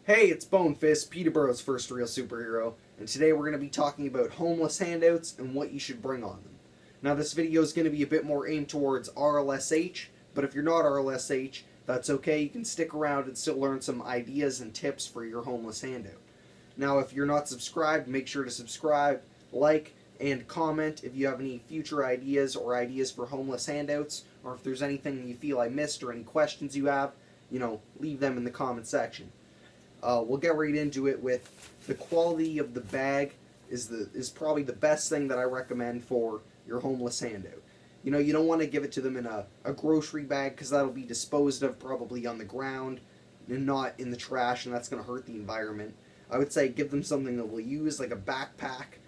Hey, it's Bonefist, Peterborough's first real superhero, and today we're going to be talking about homeless handouts and what you should bring on them. Now, this video is going to be a bit more aimed towards Rlsh, but if you're not Rlsh, that's okay. You can stick around and still learn some ideas and tips for your homeless handout. Now, if you're not subscribed, make sure to subscribe, like, and comment if you have any future ideas or ideas for homeless handouts, or if there's anything you feel I missed or any questions you have, leave them in the comment section. We'll get right into it with the quality of the bag is probably the best thing that I recommend for your homeless handout. You don't want to give it to them in a grocery bag because that'll be disposed of probably on the ground and not in the trash, and that's going to hurt the environment. I would say give them something that will use, like a backpack,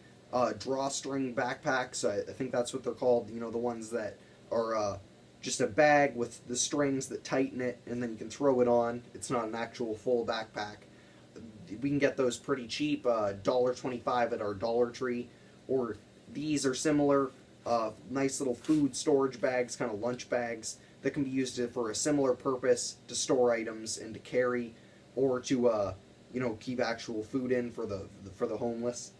drawstring backpacks. I think that's what they're called. The ones that are just a bag with the strings that tighten it, and then you can throw it on. It's not an actual full backpack. We can get those pretty cheap, $1.25 at our Dollar Tree, or these are similar, nice little food storage bags, kind of lunch bags that can be used for a similar purpose to store items and to carry, or to keep actual food in for the homeless.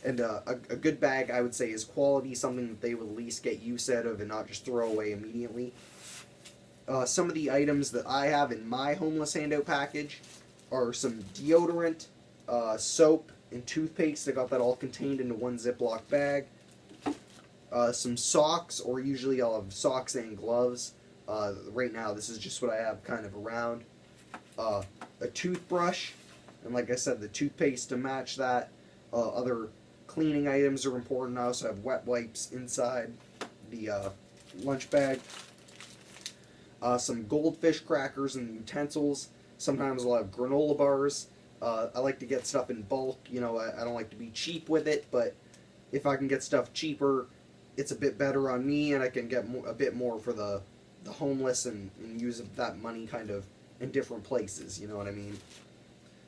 And a good bag, I would say, is quality, something that they would at least get use out of and not just throw away immediately. Some of the items that I have in my homeless handout package are some deodorant, soap, and toothpaste. I got that all contained into one Ziploc bag. Some socks, or usually I'll have socks and gloves. Right now, this is just what I have kind of around. A toothbrush, and like I said, the toothpaste to match that. Other cleaning items are important. I also have wet wipes inside the lunch bag. Some goldfish crackers and utensils. Sometimes I'll have granola bars. I like to get stuff in bulk. I don't like to be cheap with it, but if I can get stuff cheaper, it's a bit better on me, and I can get a bit more for the homeless and use that money kind of in different places. You know what I mean?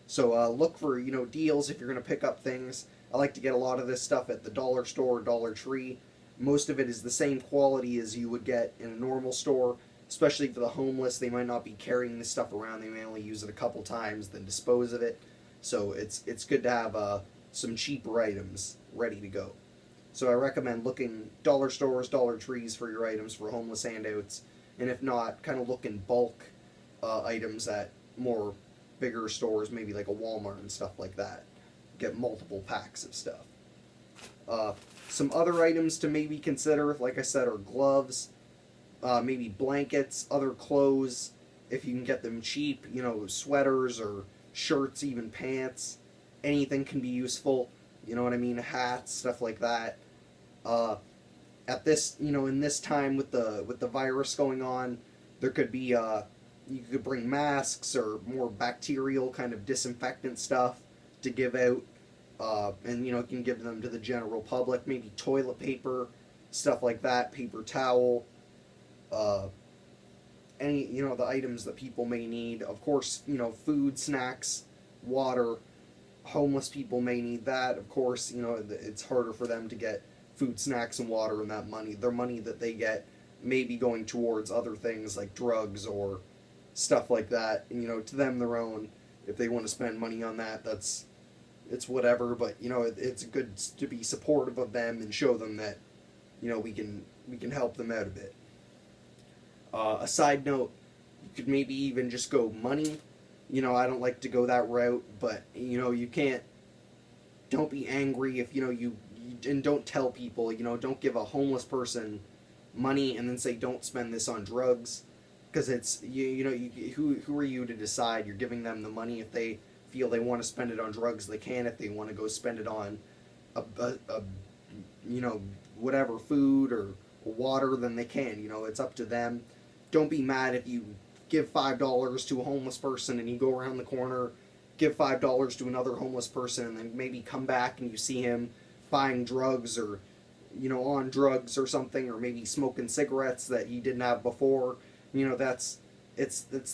So look for deals if you're going to pick up things. I like to get a lot of this stuff at the dollar store or Dollar Tree. Most of it is the same quality as you would get in a normal store. Especially for the homeless, they might not be carrying this stuff around. They may only use it a couple times, then dispose of it. So it's good to have some cheaper items ready to go. So I recommend looking dollar stores, Dollar Trees for your items for homeless handouts. And if not, kind of look in bulk items at more bigger stores, maybe like a Walmart and stuff like that. Get multiple packs of stuff. Some other items to maybe consider, like I said, are gloves. Maybe blankets, other clothes, if you can get them cheap, sweaters or shirts, even pants. Anything can be useful, you know what I mean, hats, stuff like that. At this, in this time with the virus going on, there could be, you could bring masks or more bacterial kind of disinfectant stuff to give out, and, you can give them to the general public, maybe toilet paper, stuff like that, paper towel, any the items that people may need. Of course, food, snacks, water. Homeless people may need that. Of course, it's harder for them to get food, snacks, and water, and that money, their money that they get, may be going towards other things like drugs or stuff like that. And, to them their own. If they want to spend money on that, it's whatever. But it's good to be supportive of them and show them that we can help them out a bit. A side note, you could maybe even just go money. I don't like to go that route, but you can't. Don't be angry if you and don't tell people. Don't give a homeless person money and then say don't spend this on drugs, because it's who are you to decide? You're giving them the money. If they feel they want to spend it on drugs, they can. If they want to go spend it on a whatever, food or water, then they can. It's up to them. Don't be mad if you give $5 to a homeless person and you go around the corner, give $5 to another homeless person, and then maybe come back and you see him buying drugs or on drugs or something, or maybe smoking cigarettes that he didn't have before. It's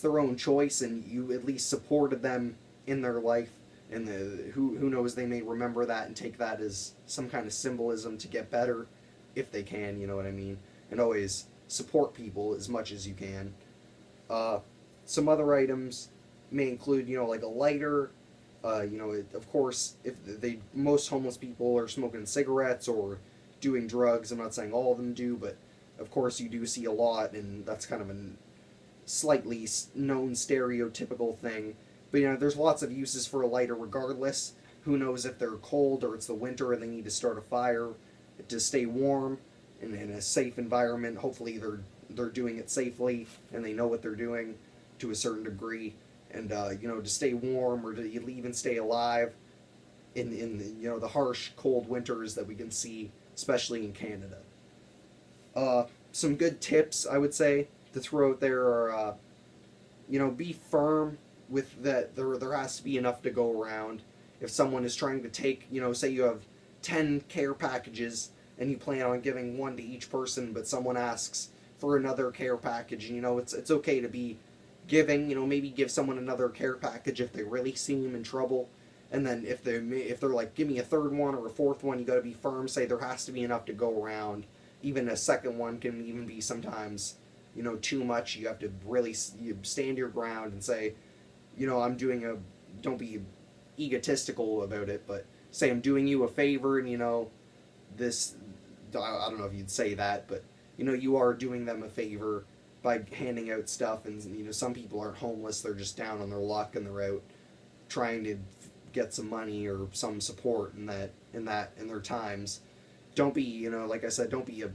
their own choice, and you at least supported them in their life, and who knows, they may remember that and take that as some kind of symbolism to get better if they can. You know what I mean? And always support people as much as you can. Some other items, may include, like a lighter. Of course, if most homeless people are smoking cigarettes or doing drugs. I'm not saying all of them do, but of course you do see a lot, and that's kind of a slightly known stereotypical thing. But there's lots of uses for a lighter regardless. Who knows if they're cold or it's the winter and they need to start a fire to stay warm in a safe environment. Hopefully they're doing it safely and they know what they're doing to a certain degree. And to stay warm or to even stay alive in the harsh cold winters that we can see, especially in Canada. Some good tips I would say to throw out there are, be firm with that. There has to be enough to go around. If someone is trying to take, say you have 10 care packages and you plan on giving one to each person, but someone asks for another care package, it's okay to be giving. Maybe give someone another care package if they really seem in trouble. And then if they're like, give me a third one or a fourth one, you got to be firm. Say there has to be enough to go around. Even a second one can even be sometimes, too much. You have to really stand your ground and say, don't be egotistical about it, but say I'm doing you a favor, and this, I don't know if you'd say that, but you are doing them a favor by handing out stuff. And some people aren't homeless, they're just down on their luck and they're out trying to get some money or some support in their times. Don't be, like I said, don't be an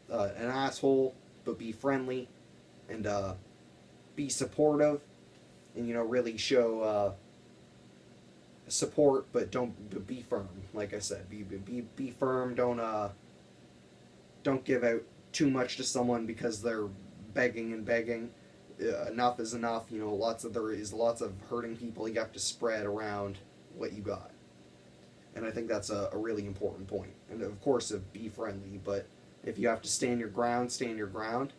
asshole, but be friendly and be supportive, and really show support, but don't be firm. Like I said, be firm. Don't give out too much to someone because they're begging and begging. Enough is enough. There is lots of hurting people. You have to spread around what you got, and I think that's a really important point. And of course, be friendly, but if you have to stand your ground, stand your ground.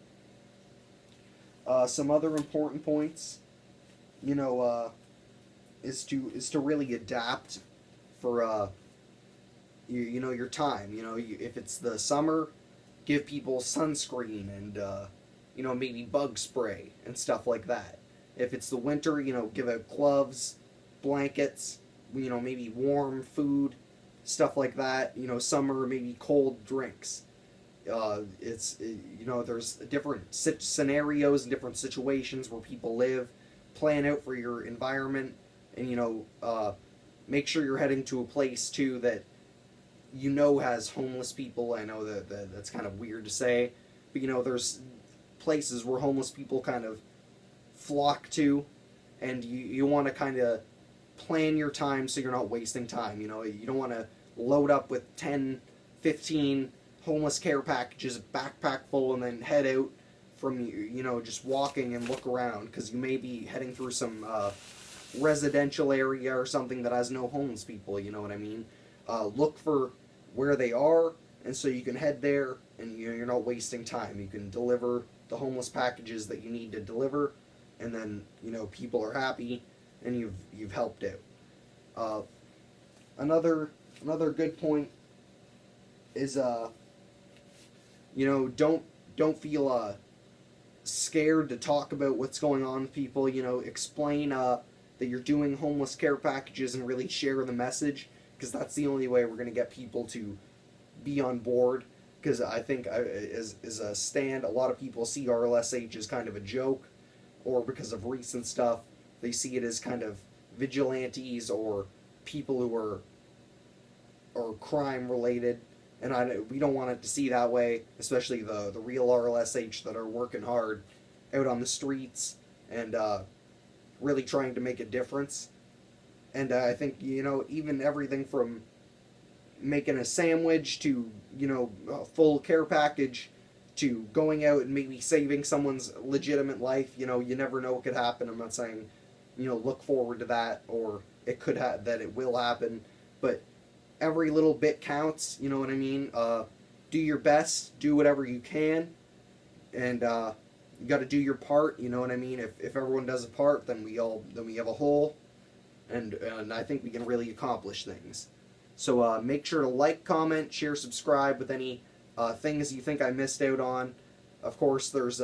Some other important points, is to really adapt for your time. If it's the summer, give people sunscreen and maybe bug spray and stuff like that. If it's the winter, give out gloves, blankets, maybe warm food, stuff like that. Summer, maybe cold drinks. There's different scenarios and different situations where people live. Plan out for your environment, and make sure you're heading to a place too that has homeless people. I know that's kind of weird to say, but there's places where homeless people kind of flock to, and you want to kind of plan your time so you're not wasting time. You don't want to load up with 10, 15 homeless care packages, backpack full, and then head out from just walking and look around, because you may be heading through some residential area or something that has no homeless people. You know what I mean? Look for where they are, and so you can head there, and you're not wasting time. You can deliver the homeless packages that you need to deliver, and then people are happy, and you've helped out. Another good point is don't feel scared to talk about what's going on with people. Explain that you're doing homeless care packages and really share the message, because that's the only way we're going to get people to be on board. Because I think as a stand, a lot of people see Rlsh as kind of a joke, or because of recent stuff, they see it as kind of vigilantes or people who are crime related. And we don't want it to see that way, especially the real Rlsh that are working hard out on the streets and really trying to make a difference. And I think, even everything from making a sandwich to, a full care package to going out and maybe saving someone's legitimate life. You never know what could happen. I'm not saying, look forward to that, or it could that it will happen, but every little bit counts. You know what I mean? Do your best, do whatever you can, and you got to do your part. You know what I mean? If everyone does a part, then we have a whole, and I think we can really accomplish things. So make sure to like, comment, share, subscribe with any things you think I missed out on. Of course, there's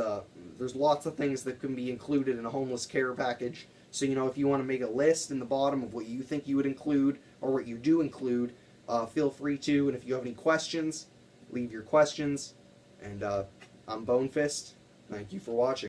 There's lots of things that can be included in a homeless care package. So, if you want to make a list in the bottom of what you think you would include or what you do include, feel free to. And if you have any questions, leave your questions. And I'm Bonefist. Thank you for watching.